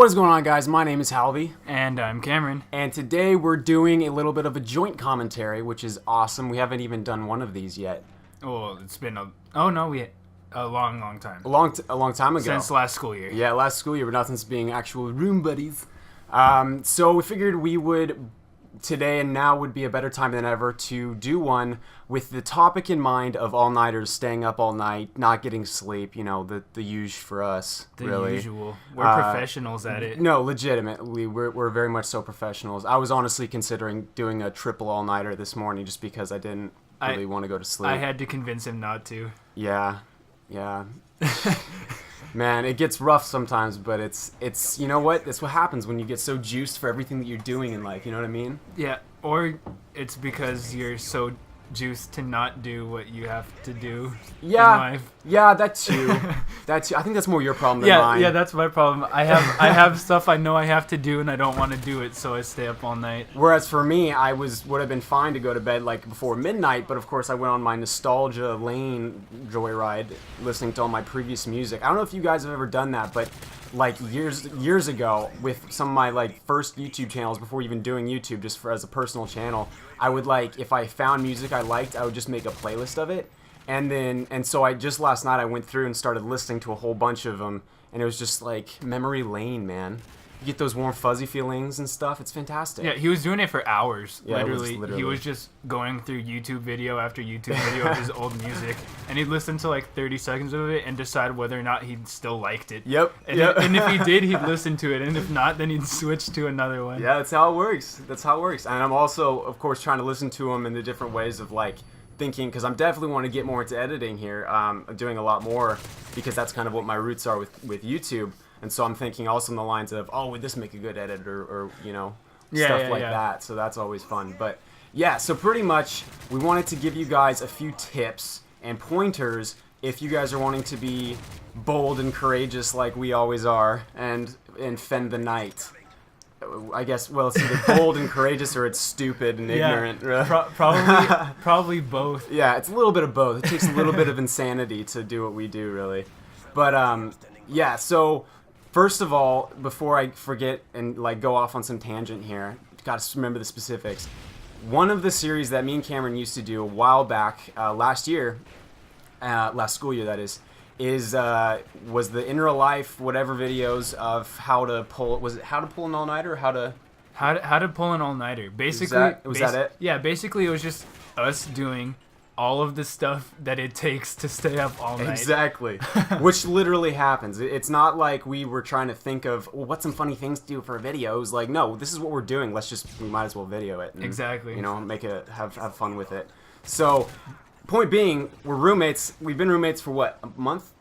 What is going on, guys? My name is Halvy. And I'm Cameron. And today we're doing a little bit of a joint commentary, which is awesome. We haven't even done one of these yet. Well, it's been a long time. A long time ago. Since last school year. Yeah, last school year, but not since being actual room buddies. So we figured we would, today and now would be a better time than ever to do one with the topic in mind of all-nighters, staying up all night, not getting sleep, you know, the usual for us, really. The usual. We're professionals at it. No, legitimately, we're very much so professionals. I was honestly considering doing a triple all-nighter this morning just because I didn't really want to go to sleep. I had to convince him not to. Yeah. Man, it gets rough sometimes, but it's you know what? That's what happens when you get so juiced for everything that you're doing in life, you know what I mean? Yeah, or it's because you're so juiced to not do what you have to do in life. Yeah, that too. I think that's more your problem than mine. Yeah, that's my problem. I have stuff I know I have to do and I don't want to do it, so I stay up all night. Whereas for me, would have been fine to go to bed like before midnight, but of course I went on my nostalgia lane joyride listening to all my previous music. I don't know if you guys have ever done that, but like years ago with some of my like first YouTube channels before even doing YouTube, just as a personal channel, I would if I found music I liked, I would just make a playlist of it. And so I just last night I went through and started listening to a whole bunch of them, and it was just like memory lane, man. You get those warm fuzzy feelings and stuff. It's fantastic. Yeah, he was doing it for hours. Yeah, literally. He was just going through YouTube video after YouTube video of his old music, and he'd listen to like 30 seconds of it and decide whether or not he still liked it. Yep. And if he did, he'd listen to it, and if not, then he'd switch to another one. Yeah, that's how it works. And I'm also, of course, trying to listen to them in the different ways of like thinking, because I'm definitely want to get more into editing here. I'm doing a lot more because that's kind of what my roots are with YouTube. And so I'm thinking also in the lines of, oh, would this make a good edit or you know, stuff like that. So that's always fun. But yeah, so pretty much we wanted to give you guys a few tips and pointers if you guys are wanting to be bold and courageous like we always are and fend the night. I guess, well, it's either bold and courageous or it's stupid and ignorant. Probably both. Yeah, it's a little bit of both. It takes a little bit of insanity to do what we do, really. But, yeah, so first of all, before I forget and, go off on some tangent here, got to remember the specifics. One of the series that me and Cameron used to do a while back, last school year, that is was the in real life whatever videos of how to pull an all-nighter, or how to pull an all-nighter. Basically, was that it? Yeah, basically it was just us doing all of the stuff that it takes to stay up all night. Exactly. Which literally happens. It's not like we were trying to think of, well, what's some funny things to do for a video. It was like, no, this is what we're doing. We might as well video it. And, exactly. You know, have fun with it. So, point being, we're roommates. We've been roommates for what, a month?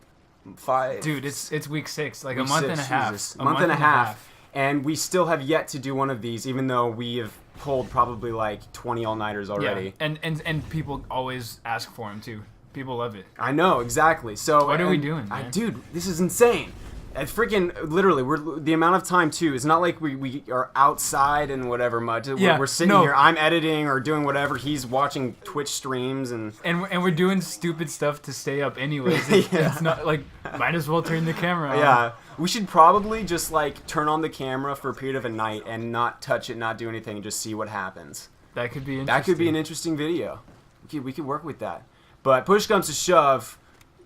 5? Dude, it's week 6, like week a month 6, and a half. Jesus. A month and a half. And we still have yet to do one of these, even though we have pulled probably like 20 all-nighters already. Yeah, and people always ask for them too. People love it. I know, exactly. So what are we doing, man? Dude, this is insane. It's freaking, literally, the amount of time, too, it's not like we are outside and whatever much. We're sitting here, I'm editing or doing whatever, he's watching Twitch streams. And we're doing stupid stuff to stay up anyways. It's not, like, might as well turn the camera on. Yeah, we should probably just, turn on the camera for a period of a night and not touch it, not do anything, and just see what happens. That could be interesting. That could be an interesting video. We could work with that. But push comes to shove,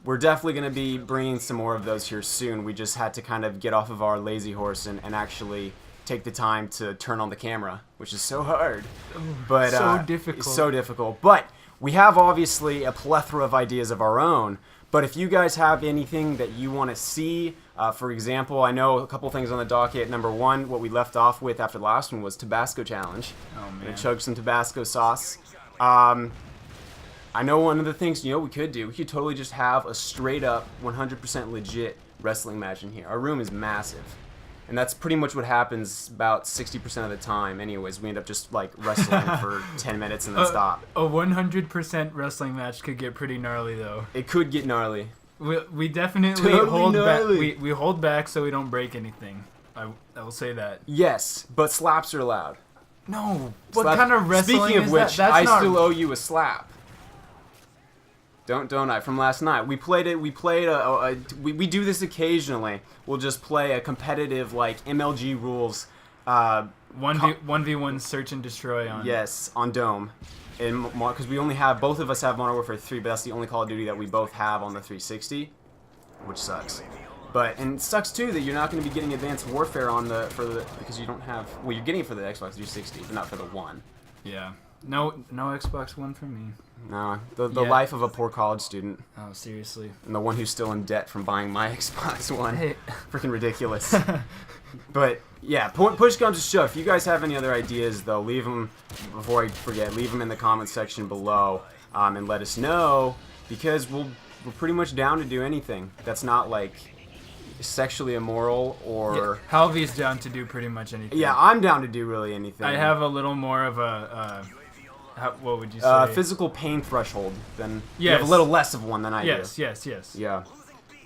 we're definitely going to be bringing some more of those here soon. We just had to kind of get off of our lazy horse and actually take the time to turn on the camera, which is so hard. But so difficult. It's so difficult. But we have obviously a plethora of ideas of our own. But if you guys have anything that you want to see, for example, I know a couple things on the docket. Number 1, what we left off with after the last one was Tabasco Challenge. Oh, man. Gonna chug some Tabasco sauce. I know one of the things, we could do, we could totally just have a straight up 100% legit wrestling match in here. Our room is massive. And that's pretty much what happens about 60% of the time. Anyways, we end up just wrestling for 10 minutes and then stop. A 100% wrestling match could get pretty gnarly though. It could get gnarly. We definitely hold back. We hold back so we don't break anything. I will say that. Yes, but slaps are allowed. No. What kind of wrestling Speaking of is which, that? I still owe you a slap. Don't I? From last night, we played it. We played we do this occasionally. We'll just play a competitive like MLG rules. 1v1 search and destroy on. Yes, on Dome, and because we only have both of us have Modern Warfare 3, but that's the only Call of Duty that we both have on the 360, which sucks. And it sucks too that you're not going to be getting Advanced Warfare on because you don't have. Well, you're getting it for the Xbox 360, but not for the One. Yeah. No Xbox One for me. No, the life of a poor college student. Oh, seriously. And the one who's still in debt from buying my Xbox One. Hey. Freaking ridiculous. But yeah, push comes to shove. If you guys have any other ideas, though, leave them, before I forget, leave them in the comment section below, and let us know, because we're pretty much down to do anything that's not like sexually immoral or... Yeah, Halvy's down to do pretty much anything. Yeah, I'm down to do really anything. I have a little more of a... what would you say? Physical pain threshold. Then yes. You have a little less of one than I do. Yes. Yeah.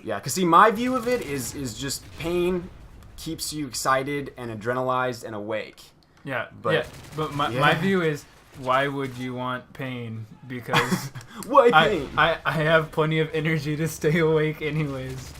Yeah, because see, my view of it is just pain keeps you excited and adrenalized and awake. Yeah, but my view is, why would you want pain? Because why pain? I have plenty of energy to stay awake anyways.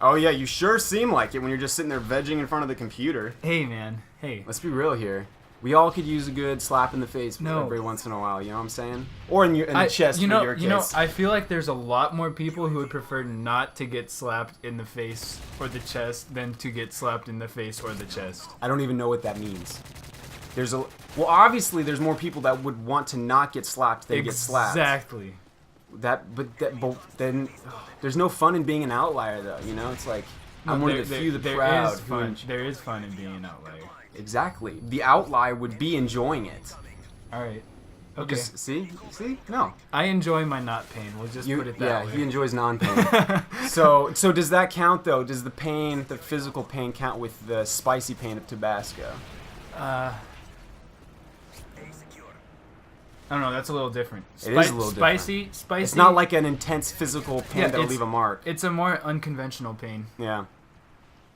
Oh yeah, you sure seem like it when you're just sitting there vegging in front of the computer. Hey man, hey. Let's be real here. We all could use a good slap in the face every once in a while, you know what I'm saying? Or in the chest for your case. You know, I feel like there's a lot more people who would prefer not to get slapped in the face or the chest than to get slapped in the face or the chest. I don't even know what that means. Well, obviously there's more people that would want to not get slapped than get slapped. Exactly. But then there's no fun in being an outlier, though. You know, it's like I'm one of the few, the proud. There is fun in being an outlier. Exactly. The outlier would be enjoying it. All right. Okay. See? No. I enjoy my not pain. We'll just put it that way. Yeah, he enjoys non-pain. So does that count, though? Does the pain, the physical pain, count with the spicy pain of Tabasco? I don't know. That's a little different. It is a little spicy. It's not like an intense physical pain that'll leave a mark. It's a more unconventional pain. Yeah.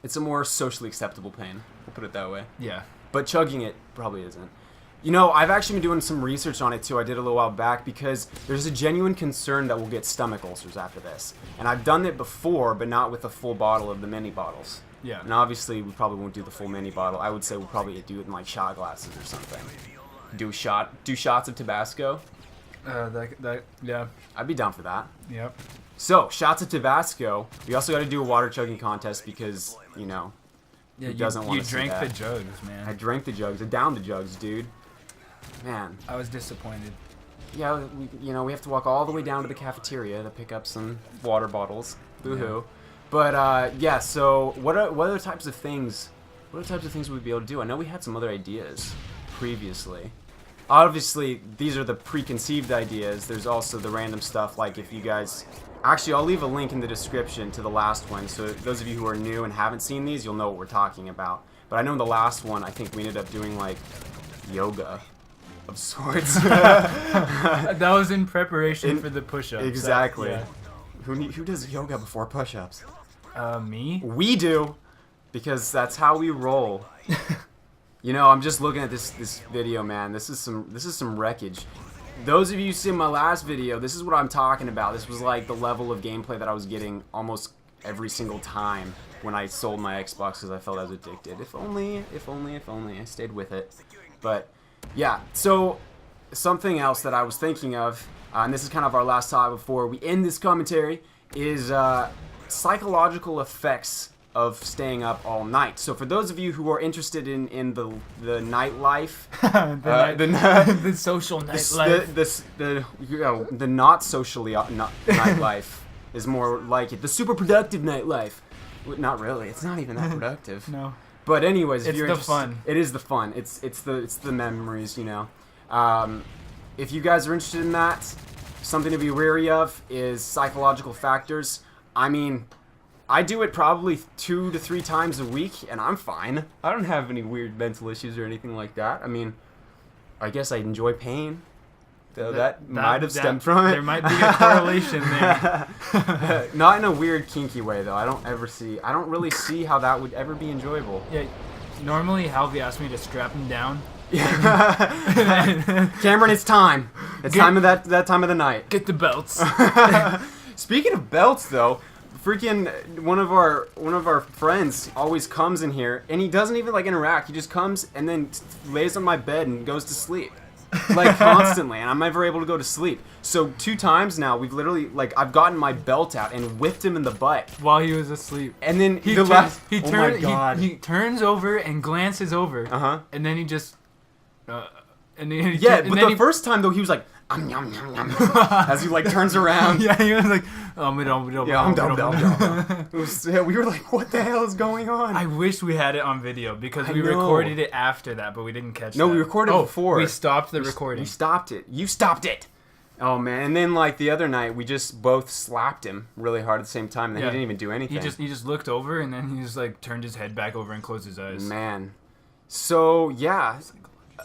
It's a more socially acceptable pain. We'll put it that way. Yeah. But chugging it probably isn't. You know, I've actually been doing some research on it too. I did a little while back because there's a genuine concern that we'll get stomach ulcers after this. And I've done it before, but not with a full bottle of the mini bottles. Yeah. And obviously, we probably won't do the full mini bottle. I would say we'll probably do it in like shot glasses or something. Do shots of Tabasco. Yeah. I'd be down for that. Yep. So, shots of Tabasco. We also got to do a water chugging contest because, you know, who doesn't want to see that? You drank the jugs, man. I drank the jugs. I downed the jugs, dude. Man. I was disappointed. Yeah, we have to walk all the way down to the cafeteria to pick up some water bottles. Boo-hoo. Yeah. But, yeah, so what other types of things would we be able to do? I know we had some other ideas previously. Obviously, these are the preconceived ideas. There's also the random stuff, like if you guys... Actually, I'll leave a link in the description to the last one, so those of you who are new and haven't seen these, you'll know what we're talking about. But I know in the last one, I think we ended up doing, like, yoga of sorts. That was in preparation for the push-ups. Exactly. Yeah. Who does yoga before push-ups? Me? We do, because that's how we roll. You know, I'm just looking at this video, man. This is some wreckage. Those of you who see my last video, this is what I'm talking about. This was like the level of gameplay that I was getting almost every single time when I sold my Xbox because I felt I was addicted. If only I stayed with it. But yeah, so something else that I was thinking of, and this is kind of our last topic before we end this commentary, is psychological effects of staying up all night. So for those of you who are interested in the nightlife, the social nightlife, the not socially nightlife is more like it. The super productive nightlife. Not really. It's not even that productive. No. But anyways, it's the fun. It is the fun. It's the memories. You know. If you guys are interested in that, something to be wary of is psychological factors. I mean, I do it probably 2 to 3 times a week, and I'm fine. I don't have any weird mental issues or anything like that. I mean, I guess I enjoy pain. So that might have stemmed from it. There might be a correlation there. Not in a weird, kinky way, though. I don't really see how that would ever be enjoyable. Yeah. Normally, Halvy asks me to strap him down Cameron, it's time. It's time of that time of the night. Get the belts. Speaking of belts, though, freaking one of our friends always comes in here, and he doesn't even like interact. He just comes and then lays on my bed and goes to sleep, like constantly, and I'm never able to go to sleep. So 2 times now, we've literally like I've gotten my belt out and whipped him in the butt while he was asleep. And then He turns over and glances over, and then he just, the first time though he was like, yum, yum, yum, as he like turns around. Yeah, he was like, I'm dumb. We were like, what the hell is going on? I wish we had it on video because we recorded it after that, but we didn't catch that. No, we recorded it before. We stopped the recording. We stopped it. You stopped it. Oh man! And then like the other night, we just both slapped him really hard at the same time, and then he didn't even do anything. He just looked over, and then he just like turned his head back over and closed his eyes. Man, so yeah,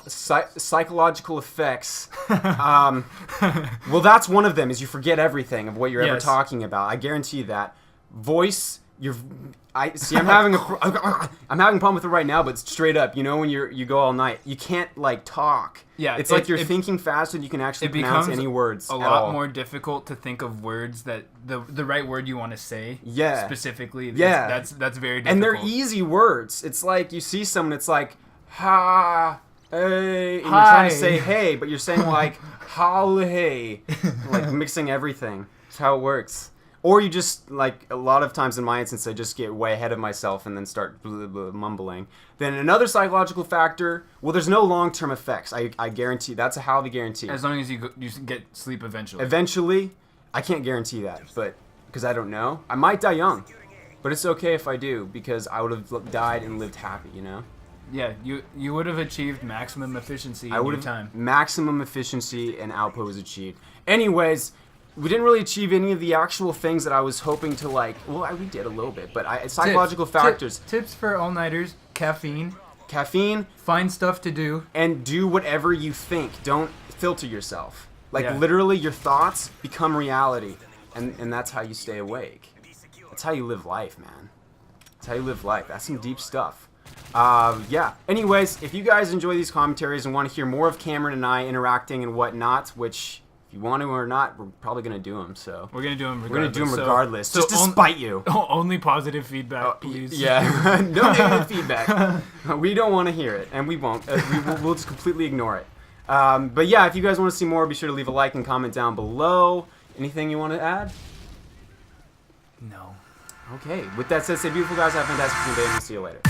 psychological effects. Well, that's one of them. Is you forget everything of what you're ever talking about. I guarantee you that. Voice. I'm having a problem with it right now, but straight up, you know, when you go all night, you can't like talk. Yeah, it's like you're thinking faster than you can actually pronounce any words. A lot more difficult to think of words that the right word you want to say. Yeah. Specifically. Yeah. That's very difficult. And they're easy words. It's like you see someone, it's like ha, hey, and you're trying to say hey, but you're saying like hey, like mixing everything. That's how it works. Or you just, like, a lot of times in my instance, I just get way ahead of myself and then start mumbling. Then another psychological factor, well, there's no long-term effects. I guarantee. That's a halvy guarantee. As long as you get sleep eventually. Eventually, I can't guarantee that, but because I don't know. I might die young, but it's okay if I do, because I would have died and lived happy, you know? Yeah, you would have achieved maximum efficiency in your time. Maximum efficiency and output was achieved. Anyways... We didn't really achieve any of the actual things that I was hoping to like. Well, we did a little bit, but psychological factors. Tips for all-nighters: caffeine. Find stuff to do, and do whatever you think. Don't filter yourself. Like literally, your thoughts become reality, and that's how you stay awake. That's how you live life, man. That's how you live life. That's some deep stuff. Yeah. Anyways, if you guys enjoy these commentaries and want to hear more of Cameron and I interacting and whatnot, which. If you want to or not, we're probably going to do them. So we're going to do them regardless. Just to spite you. Only positive feedback, please. Yeah, no negative feedback. We don't want to hear it, and we won't. We'll just completely ignore it. But yeah, if you guys want to see more, be sure to leave a like and comment down below. Anything you want to add? No. Okay. With that said, stay beautiful, guys. Have a fantastic day, and we'll see you later.